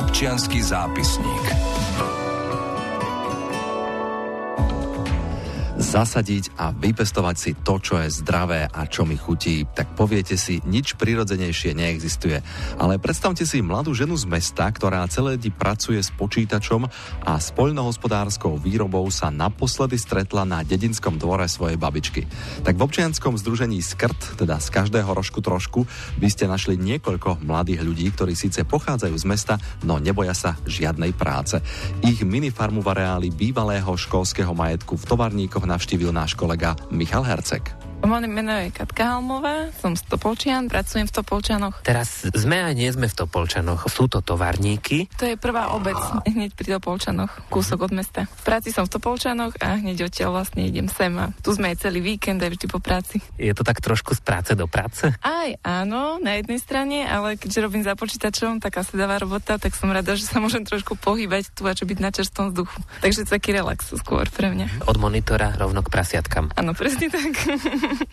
Občiansky zápisník. Zasadiť a vypestovať si to, čo je zdravé a čo mi chutí, tak poviete si, nič prirodzenejšie neexistuje. Ale predstavte si mladú ženu z mesta, ktorá celé dni pracuje s počítačom a s poľnohospodárskou výrobou sa naposledy stretla na dedinskom dvore svojej babičky. Tak v občianskom združení Skrt, teda z každého rožku trošku, by ste našli niekoľko mladých ľudí, ktorí síce pochádzajú z mesta, no neboja sa žiadnej práce. Ich minifarmu v areáli bývalého školského majetku v Tovarníkoch navštívil náš kolega Michal Herceg. Moje meno je Katka Halmová, som z Topolčian, pracujem v Topolčanoch. Teraz sme a nie sme v Topolčanoch. Sú to Tovarníky? To je prvá obec hneď pri Topolčanoch, kúsok od mesta. V práci som v Topolčanoch a hneď odtiaľ vlastne idem sem a tu sme aj celý víkend, aj vždy po práci. Je to tak trošku z práce do práce? Aj áno, na jednej strane, ale keďže robím za počítačom, taká sedáva robota, tak som rada, že sa môžem trošku pohybať tu a čo byť na čerstvom vzduchu. Takže taký relax skôr pre mňa. Od monitora rovno k prasiatkam. Áno, presne tak.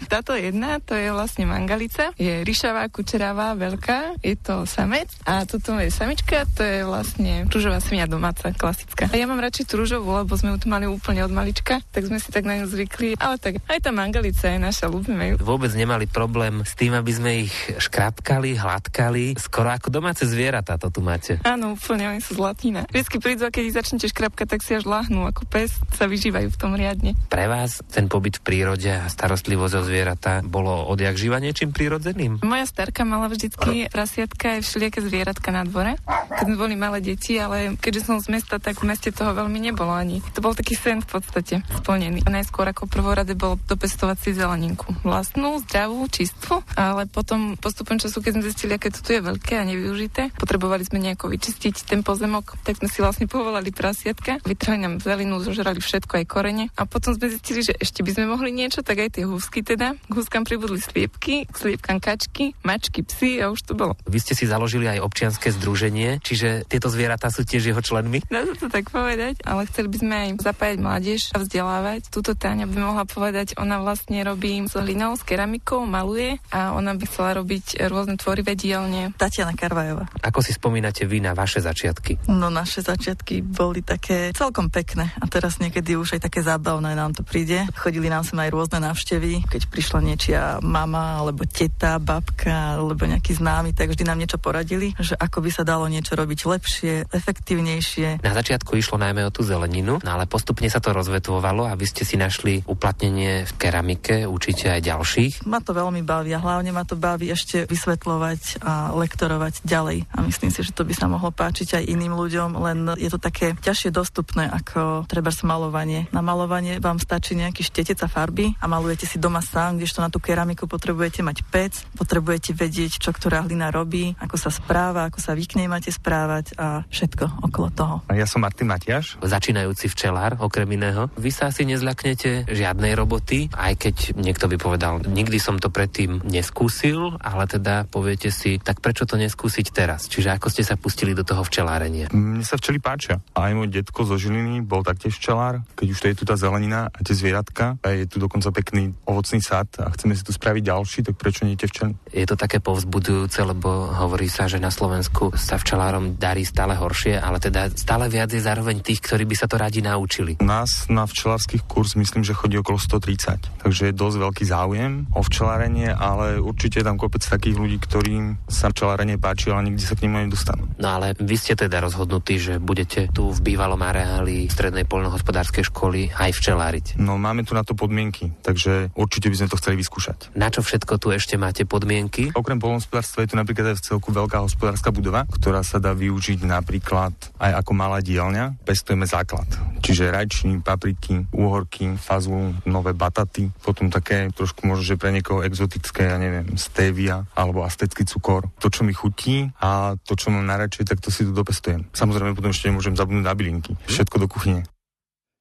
Táto jedna, to je vlastne mangalica, je ryšavá, kučeravá, veľká, je to samec a toto je samička, to je vlastne ružová svinia domáca, klasická. A ja mám radšej tú ružovú, lebo sme ju tu mali úplne od malička, tak sme si tak na ňu zvykli, ale tak aj tá mangalica je naša, ľúbime ju. Vôbec nemali problém s tým, aby sme ich škrapkali, hladkali, skoro ako domáce zvieratá to tu máte. Áno, úplne, oni sú zlatína. Vždycky prídu a keď ich začnete škrapkať, tak si až láhnú ako pes, sa vyžívajú v tom riadne. Pre vás ten pobyt v prírode a starostlivosť o zvieratá bolo odjak živa niečím prirodzeným? Moja starka mala vždycky prasiatka aj všelijaké zvieratka na dvore, keď sme boli malé deti, ale keďže som z mesta, tak v meste toho veľmi nebolo ani. To bol taký sen v podstate splnený. A najskôr ako prvorade bolo dopestovať si zeleninku. Vlastnú, zdravú, čistú, ale potom postupom času, keď sme zistili, aké to tu je veľké a nevyužité, potrebovali sme nejako vyčistiť ten pozemok, tak sme si vlastne povolali prasiatka, vytrhali nám zelinu, zožrali všetko aj korene a potom sme zistili, že ešte by sme mohli niečo, tak aj tie húsky teda. K húskam pribudli sliepky, k sliepkam kačky, mačky, psy a už to bolo. Vy ste si založili aj občianske združenie, čiže tieto zvieratá sú tiež jeho členmi? Dá sa to tak povedať, ale chceli by sme aj zapájať mládež a vzdelávať. Túto Táňa by mohla povedať, ona vlastne robí s hlinou, s keramikou, maluje a ona by chcela robiť rôzne tvorivé dielne. Tatiana Karvajová. Ako si spomínate vy na vaše začiatky? No naše začiatky boli také celkom pekné a teraz niekedy už aj také zábavné nám to príde. Chodili nám sem aj rôzne návštevy, keď prišla niečia mama, alebo teta, babka, alebo nejaký známy, tak vždy nám niečo poradili, že ako by sa dalo niečo robiť lepšie, efektívnejšie. Na začiatku išlo najmä o tú zeleninu, no ale postupne sa to rozvetvovalo a vy ste si našli uplatnenie v keramike, určite aj ďalších. Ma to veľmi baví a hlavne ma to baví ešte vysvetľovať a lektorovať ďalej. A myslím si, že to by sa mohlo páčiť aj iným ľuďom, len je to také ťažšie dostupné ako trebárs malovanie. Na malovanie vám stačí nejaký štetec a farby a malujete si doma sám, kdežto na tú keramiku potrebujete mať pec, potrebujete vedieť, čo ktorá hlina robí, ako sa správa, ako sa vy k nej máte správať a všetko okolo toho. Ja som Martin Matiáš. Začínajúci včelár, okrem iného. Vy sa asi nezľaknete žiadnej roboty, aj keď niekto by povedal, nikdy som to predtým neskúsil, ale teda poviete si, tak prečo to neskúsiť teraz? Čiže ako ste sa pustili do toho včelárenia? Mne sa včely páčia. Aj môj detko zo Žiliny bol taktiež včelár. Keď už to je tu tá zelenina a tie zvieratka, a je tu dokonca pekný ovocný sad a chceme si tu spraviť ďalší, tak prečo nie tie včely? Je to také povzbudzujúce, lebo hovorí sa, že na Slovensku sa včelárom darí stále horšie, ale teda stále viac je zároveň tých, ktorí by sa to radi naučili. Nás na včelárskych kurz myslím, že chodí okolo 130, takže je dosť veľký záujem o včelárenie, ale určite je tam kopec takých ľudí, ktorým sa včelárenie páči, ale nikdy sa k nemu nedostanú. No ale vy ste teda rozhodnutí, že budete tu v bývalom areáli Strednej poľnohospodárskej školy aj včeláriť. No máme tu na to podmienky, takže určite by sme to chceli vyskúšať. Na čo všetko tu ešte máte podmienky? Okrem poľnohospodárstva je tu napríklad aj v celku veľká hospodárska budova, ktorá sa dá využiť napríklad aj ako malá dielňa. Pestujeme základ. Čiže rajčiny, papriky, úhorky, fazulu, nové bataty, potom také trošku možno, že pre niekoho exotické, ja neviem, stevia alebo astecký cukor. To, čo mi chutí a to, čo mám najradšej, tak to si tu dopestujem. Samozrejme potom ešte nemôžem zabudnúť na bylinky. Všetko do kuchyne.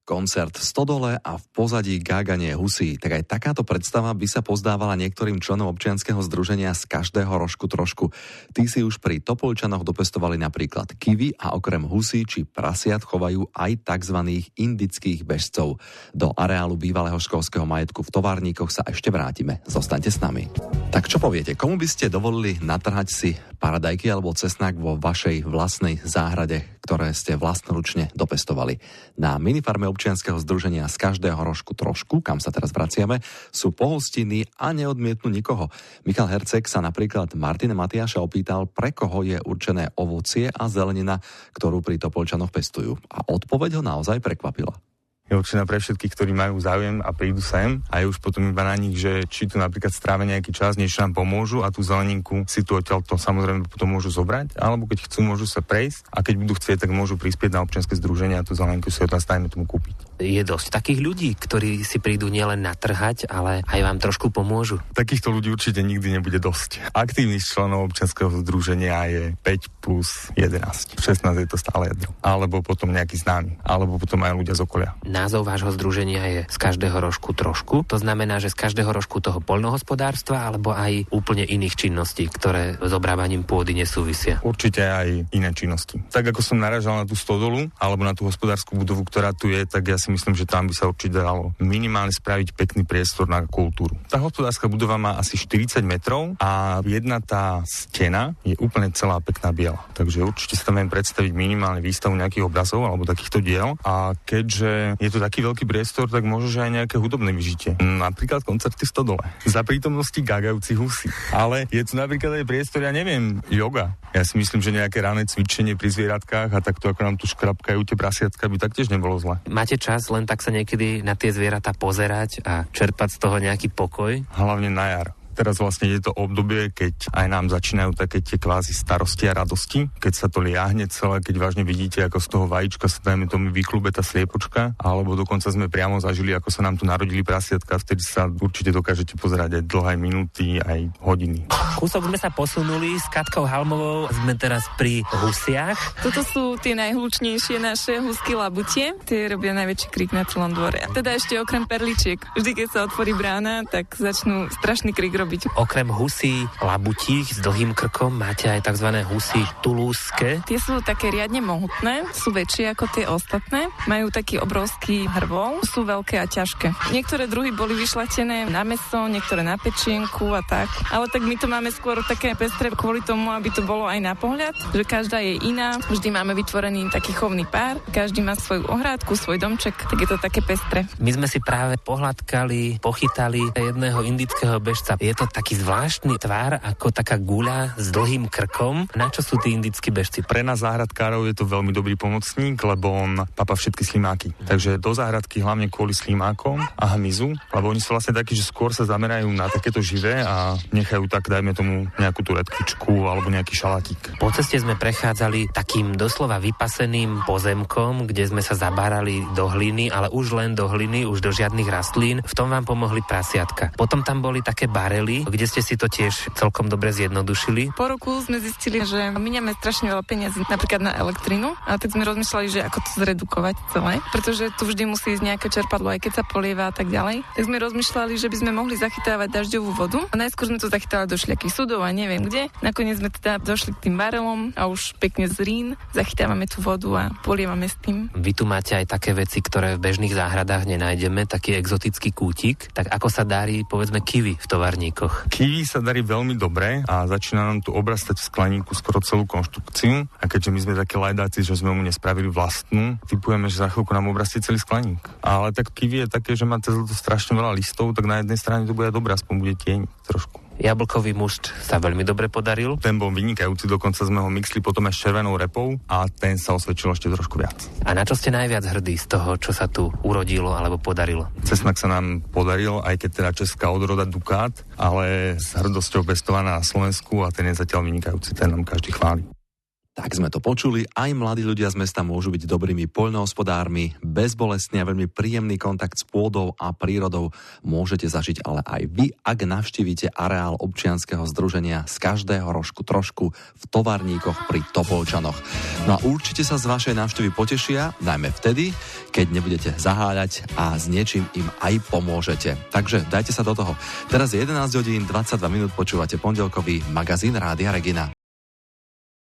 Koncert v stodole a v pozadí gáganie husí. Tak aj takáto predstava by sa pozdávala niektorým členom občianskeho združenia Z každého rožku trošku. Tí si už pri Topolčanoch dopestovali napríklad kivy a okrem husí či prasiat chovajú aj tzv. Indických bežcov. Do areálu bývalého školského majetku v Továrníkoch sa ešte vrátime. Zostaňte s nami. Tak čo poviete, komu by ste dovolili natrhať si paradajky alebo cesnak vo vašej vlastnej záhrade, ktoré ste vlastnoručne dopestovali? Na minifarme občianskeho združenia Z každého rožku trošku, kam sa teraz vraciame, sú pohostinní a neodmietnú nikoho. Michal Herceg sa napríklad Martina Matiáša opýtal, pre koho je určené ovocie a zelenina, ktorú pri Topolčanoch pestujú. A odpoveď ho naozaj prekvapila. Je určená pre všetkých, ktorí majú záujem a prídu sem, a je už potom iba na nich, že či tu napríklad strávia nejaký čas, niečo nám pomôžu a tú zeleninku si tu odtiaľto samozrejme potom môžu zobrať, alebo keď chcú, môžu sa prejsť a keď budú chcieť, tak môžu prispieť na občianske združenie a tú zeleninku si od nás dajme tomu kúpiť. Je dosť takých ľudí, ktorí si prídu nielen natrhať, ale aj vám trošku pomôžu. Takýchto ľudí určite nikdy nebude dosť. Aktívnych členov občianskeho združenia je 5 plus 11. 16 je to stále jedno. Alebo potom nejaký známy, alebo potom aj ľudia z okolia. Názov vášho združenia je Z každého rožku trošku. To znamená, že z každého rožku toho poľnohospodárstva alebo aj úplne iných činností, ktoré s obrábaním pôdy nesúvisia. Určite aj iné činnosti. Tak ako som narážal na tú stodolu alebo na tú hospodárskú budovu, ktorá tu je, tak ja si myslím, že tam by sa určite dalo minimálne spraviť pekný priestor na kultúru. Tá hospodárska budova má asi 40 metrov a jedna tá stena je úplne celá pekná biela. Takže určite sa tam viem predstaviť minimálne výstavu nejakých obrazov alebo takýchto diel. A keďže je to taký veľký priestor, tak môže, že aj nejaké hudobné vyžitie. Napríklad koncerty v stodole. Za prítomnosti gagajúcich husí. Ale je tu napríklad aj priestor, ja neviem, yoga. Ja si myslím, že nejaké rané cvičenie pri zvieratkách a takto ako nám tu škrapkajú tie prasiatka by taktiež nebolo zle. Máte čas len tak sa niekedy na tie zvieratá pozerať a čerpať z toho nejaký pokoj? Hlavne na jar. Teraz vlastne je to obdobie, keď aj nám začínajú také tie kvázi starosti a radosti, keď sa to liahne celé, keď vážne vidíte, ako z toho vajíčka sa dajme tomu vyklube tá sliepočka, alebo dokonca sme priamo zažili, ako sa nám tu narodili prasiatka, vtedy sa určite dokážete pozerať aj dlhé minúty, aj hodiny. Kúsok sme sa posunuli s Katkou Halmovou, sme teraz pri husiach. Toto sú tie najhlučnejšie naše husky labutie, tie robia najväčší krik na celom dvore. A teda ešte okrem perličiek. Vždy, keď sa otvorí brána, tak začnú strašný krik robiť. Okrem husí labutích s dlhým krkom máte aj tzv. Husy tulúzske. Tie sú také riadne mohutné, sú väčšie ako tie ostatné, majú taký obrovský hrvol, sú veľké a ťažké. Niektoré druhy boli vyšľachtené na mäso, niektoré na pečienku a tak. Ale tak my to máme skôr také pestré kvôli tomu, aby to bolo aj na pohľad, že každá je iná. Vždy máme vytvorený taký chovný pár, každý má svoju ohrádku, svoj domček, tak je to také pestré. My sme si práve pohľadkali, pochytali jedného indického bežca. Je to taký zvláštny tvár, ako taká guľa s dlhým krkom. Na čo sú tí indickí bežci? Pre nás záhradkárov je to veľmi dobrý pomocník, lebo on papá všetky slimáky. Takže do záhradky hlavne kvôli slimákom a hmyzu, lebo oni sú vlastne takí, že skôr sa zamerajú na takéto živé a nechajú tak, dajme tomu, nejakú tú redkvičku alebo nejaký šalatík. Po ceste sme prechádzali takým doslova vypaseným pozemkom, kde sme sa zabárali do hliny, ale už len do hliny, už do žiadnych rastlín. V tom vám pomohli prasiatka. Potom tam boli také barely, kde ste si to tiež celkom dobre zjednodušili. Po roku sme zistili, že miniame strašne veľa peniazí napríklad na elektrinu, a tak sme rozmýšľali, že ako to zredukovať celé, pretože tu vždy musí ísť nejaké čerpadlo, aj keď sa polieva a tak ďalej. Tak sme rozmýšľali, že by sme mohli zachytávať dažďovú vodu. A najskôr sme to zachytávali do všelijakých sudov a neviem kde. Nakoniec sme teda došli k tým barelom a už pekne z Rín zachytávame tú vodu a polievame s tým. Vy tu máte aj také veci, ktoré v bežných záhradách nenájdeme, taký exotický kútik. Tak ako sa darí, povedzme, kiwi v Továrníkoch? Kiwi sa darí veľmi dobre a začína nám tu obrastať v skleníku skoro celú konštrukciu. A keďže my sme takí lajdáci, že sme mu nespravili vlastnú, tipujeme, že za chvíľku nám obrastie celý skleník. Ale tak kiwi je také, že má cez to strašne veľa listov, tak na jednej strane to bude dobré, aspoň bude tieň trošku. Jablkový mušt sa veľmi dobre podaril. Ten bol vynikajúci, dokonca sme ho mixli potom aj s červenou repou a ten sa osvedčil ešte trošku viac. A na čo ste najviac hrdí z toho, čo sa tu urodilo alebo podarilo? Cesnak sa nám podaril, aj keď teda česká odroda Dukát, ale s hrdosťou pestovaná na Slovensku a ten je zatiaľ vynikajúci, ten nám každý chváli. Tak sme to počuli, aj mladí ľudia z mesta môžu byť dobrými poľnohospodármi, bezbolestný a veľmi príjemný kontakt s pôdou a prírodou môžete zažiť ale aj vy, ak navštívite areál občianskeho združenia Z každého rožku trošku v Tovarníkoch pri Topolčanoch. No a určite sa z vašej návštevy potešia, najmä vtedy, keď nebudete zaháľať a s niečím im aj pomôžete. Takže dajte sa do toho. Teraz je 11 hodín 22 minút, počúvate pondelkový magazín Rádia Regina.